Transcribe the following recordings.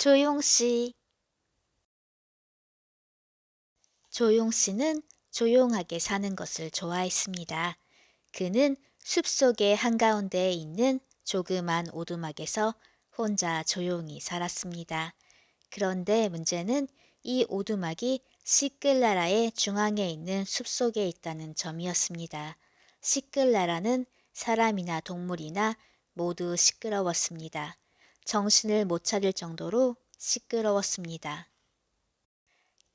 조용 씨. 조용 씨는 조용하게 사는 것을 좋아했습니다. 그는 숲속의 한가운데에 있는 조그만 오두막에서 혼자 조용히 살았습니다. 그런데 문제는 이 오두막이 시끌라라의 중앙에 있는 숲속에 있다는 점이었습니다. 시끌라라는 사람이나 동물이나 모두 시끄러웠습니다. 정신을 못 차릴 정도로 시끄러웠습니다.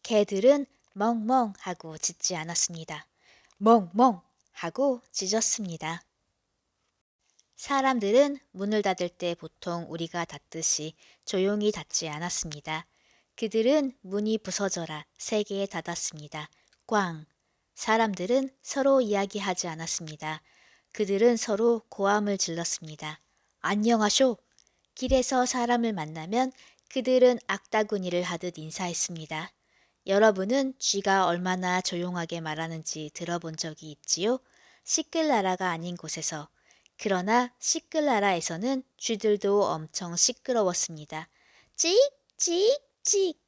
개들은 멍멍 하고 짖지 않았습니다. 멍멍 하고 짖었습니다. 사람들은 문을 닫을 때 보통 우리가 닫듯이 조용히 닫지 않았습니다. 그들은 문이 부서져라 세 개 닫았습니다. 꽝! 사람들은 서로 이야기하지 않았습니다. 그들은 서로 고함을 질렀습니다. 안녕하쇼! 길에서 사람을 만나면 그들은 악다구니를 하듯 인사했습니다. 여러분은 쥐가 얼마나 조용하게 말하는지 들어본 적이 있지요? 시끌나라가 아닌 곳에서. 그러나 시끌나라에서는 쥐들도 엄청 시끄러웠습니다. 찍, 찍, 찍.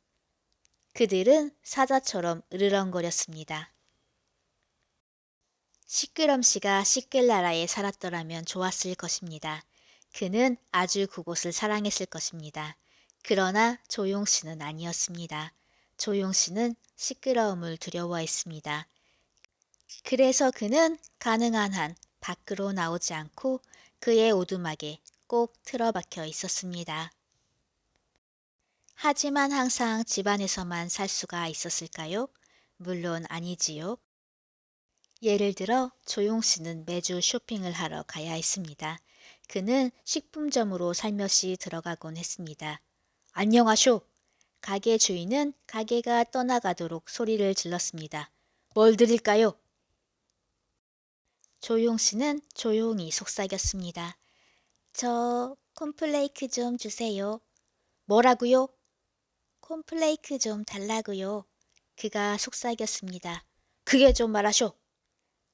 그들은 사자처럼 으르렁거렸습니다. 시끄럼씨가 시끌나라에 살았더라면 좋았을 것입니다. 그는 아주 그곳을 사랑했을 것입니다. 그러나 조용씨는 아니었습니다. 조용씨는 시끄러움을 두려워했습니다. 그래서 그는 가능한 한 밖으로 나오지 않고 그의 오두막에 꼭 틀어박혀 있었습니다. 하지만 항상 집안에서만 살 수가 있었을까요? 물론 아니지요. 예를 들어 조용씨는 매주 쇼핑을 하러 가야 했습니다. 그는 식품점으로 살며시 들어가곤 했습니다. 안녕하쇼! 가게 주인은 가게가 떠나가도록 소리를 질렀습니다. 뭘 드릴까요? 조용씨는 조용히 속삭였습니다. 저 콘플레이크 좀 주세요. 뭐라고요? 콘플레이크 좀 달라고요. 그가 속삭였습니다. 그게 좀 말하쇼.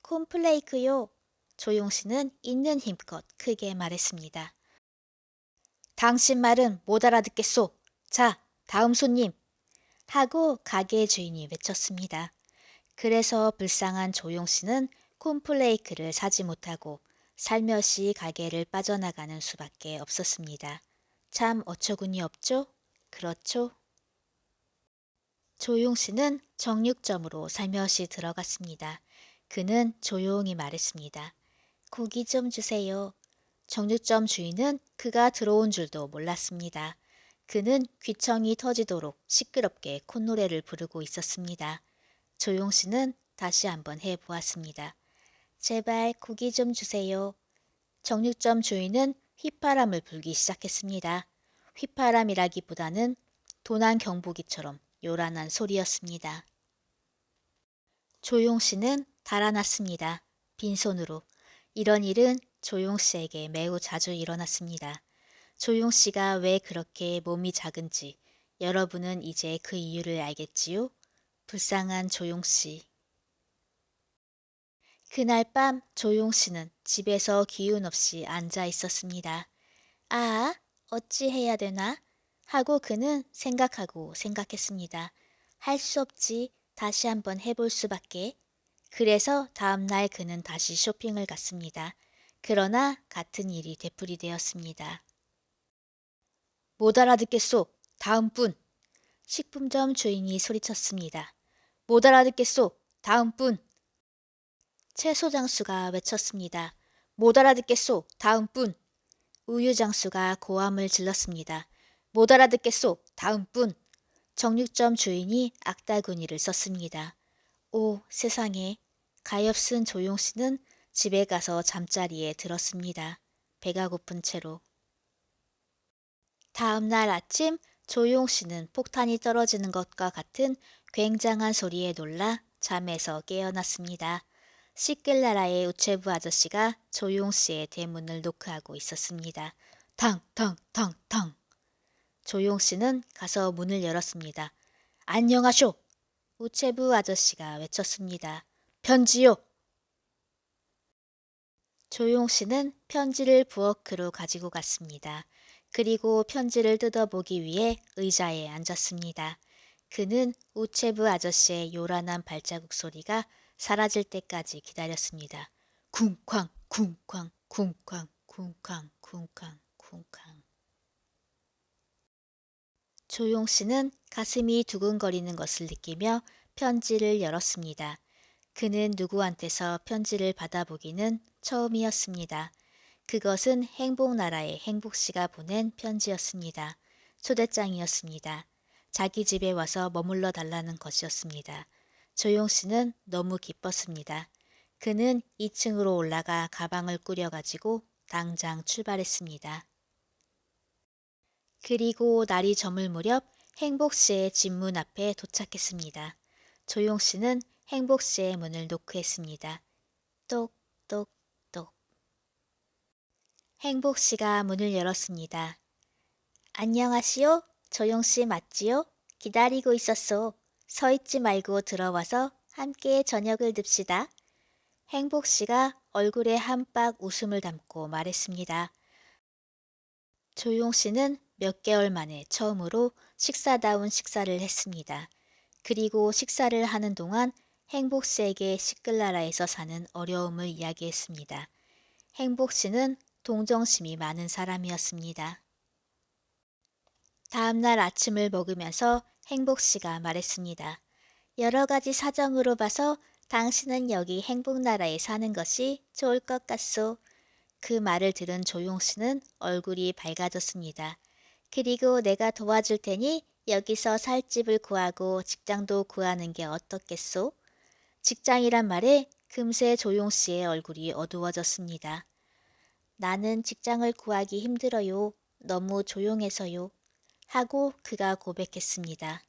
콘플레이크요. 조용씨는 있는 힘껏 크게 말했습니다. 당신 말은 못 알아듣겠소. 자, 다음 손님. 하고 가게 주인이 외쳤습니다. 그래서 불쌍한 조용씨는 콘플레이크를 사지 못하고 살며시 가게를 빠져나가는 수밖에 없었습니다. 참 어처구니 없죠? 그렇죠? 조용씨는 정육점으로 살며시 들어갔습니다. 그는 조용히 말했습니다. 고기 좀 주세요. 정육점 주인은 그가 들어온 줄도 몰랐습니다. 그는 귀청이 터지도록 시끄럽게 콧노래를 부르고 있었습니다. 조용씨는 다시 한번 해보았습니다. 제발 고기 좀 주세요. 정육점 주인은 휘파람을 불기 시작했습니다. 휘파람이라기보다는 도난 경보기처럼 요란한 소리였습니다. 조용씨는 달아났습니다. 빈손으로. 이런 일은 조용씨에게 매우 자주 일어났습니다. 조용씨가 왜 그렇게 몸이 작은지 여러분은 이제 그 이유를 알겠지요? 불쌍한 조용씨. 그날 밤 조용씨는 집에서 기운 없이 앉아 있었습니다. 아, 어찌 해야 되나? 하고 그는 생각하고 생각했습니다. 할 수 없지. 다시 한번 해볼 수밖에. 그래서 다음날 그는 다시 쇼핑을 갔습니다. 그러나 같은 일이 되풀이되었습니다. 못 알아듣겠소. 다음 분. 식품점 주인이 소리쳤습니다. 못 알아듣겠소. 다음 분. 채소 장수가 외쳤습니다. 못 알아듣겠소. 다음 분. 우유 장수가 고함을 질렀습니다. 못 알아듣겠소. 다음 분. 정육점 주인이 악달구니를 썼습니다. 오, 세상에. 가엾은 조용씨는 집에 가서 잠자리에 들었습니다. 배가 고픈 채로. 다음 날 아침 조용씨는 폭탄이 떨어지는 것과 같은 굉장한 소리에 놀라 잠에서 깨어났습니다. 시끌나라의 우체부 아저씨가 조용씨의 대문을 노크하고 있었습니다. 탕, 탕, 탕, 탕. 조용씨는 가서 문을 열었습니다. 안녕하쇼. 우체부 아저씨가 외쳤습니다. 편지요. 조용씨는 편지를 부엌으로 가지고 갔습니다. 그리고 편지를 뜯어보기 위해 의자에 앉았습니다. 그는 우체부 아저씨의 요란한 발자국 소리가 사라질 때까지 기다렸습니다. 쿵쾅, 쿵쾅, 쿵쾅, 쿵쾅, 쿵쾅, 쿵쾅. 조용 씨는 가슴이 두근거리는 것을 느끼며 편지를 열었습니다. 그는 누구한테서 편지를 받아보기는 처음이었습니다. 그것은 행복나라의 행복씨가 보낸 편지였습니다. 초대장이었습니다. 자기 집에 와서 머물러 달라는 것이었습니다. 조용씨는 너무 기뻤습니다. 그는 2층으로 올라가 가방을 꾸려가지고 당장 출발했습니다. 그리고 날이 저물 무렵 행복씨의 집 문 앞에 도착했습니다. 조용씨는 행복씨의 문을 노크했습니다. 똑똑똑. 행복씨가 문을 열었습니다. 안녕하시오. 조용씨 맞지요? 기다리고 있었소. 서 있지 말고 들어와서 함께 저녁을 듭시다. 행복씨가 얼굴에 한박 웃음을 담고 말했습니다. 조용씨는 몇 개월 만에 처음으로 식사다운 식사를 했습니다. 그리고 식사를 하는 동안 행복씨에게 시끌라라에서 사는 어려움을 이야기했습니다. 행복씨는 동정심이 많은 사람이었습니다. 다음날 아침을 먹으면서 행복씨가 말했습니다. 여러 가지 사정으로 봐서 당신은 여기 행복나라에 사는 것이 좋을 것 같소. 그 말을 들은 조용씨는 얼굴이 밝아졌습니다. 그리고 내가 도와줄 테니 여기서 살 집을 구하고 직장도 구하는 게 어떻겠소? 직장이란 말에 금세 조용씨의 얼굴이 어두워졌습니다. 나는 직장을 구하기 힘들어요. 너무 조용해서요. 하고 그가 고백했습니다.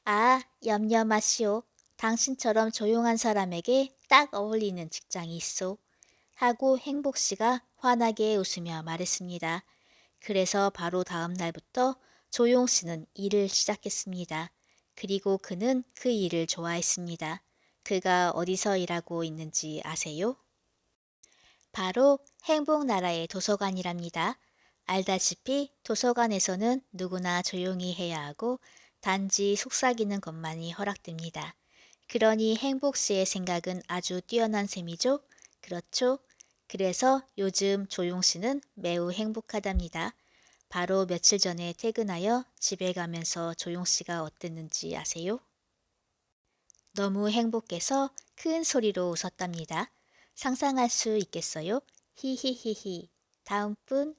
아, 염려 마시오. 당신처럼 조용한 사람에게 딱 어울리는 직장이 있소. 하고 행복씨가 환하게 웃으며 말했습니다. 그래서 바로 다음 날부터 조용씨는 일을 시작했습니다. 그리고 그는 그 일을 좋아했습니다. 그가 어디서 일하고 있는지 아세요? 바로 행복나라의 도서관이랍니다. 알다시피 도서관에서는 누구나 조용히 해야 하고 단지 속삭이는 것만이 허락됩니다. 그러니 행복씨의 생각은 아주 뛰어난 셈이죠? 그렇죠? 그래서 요즘 조용씨는 매우 행복하답니다. 바로 며칠 전에 퇴근하여 집에 가면서 조용씨가 어땠는지 아세요? 너무 행복해서 큰 소리로 웃었답니다. 상상할 수 있겠어요? 히히히히. 다음 분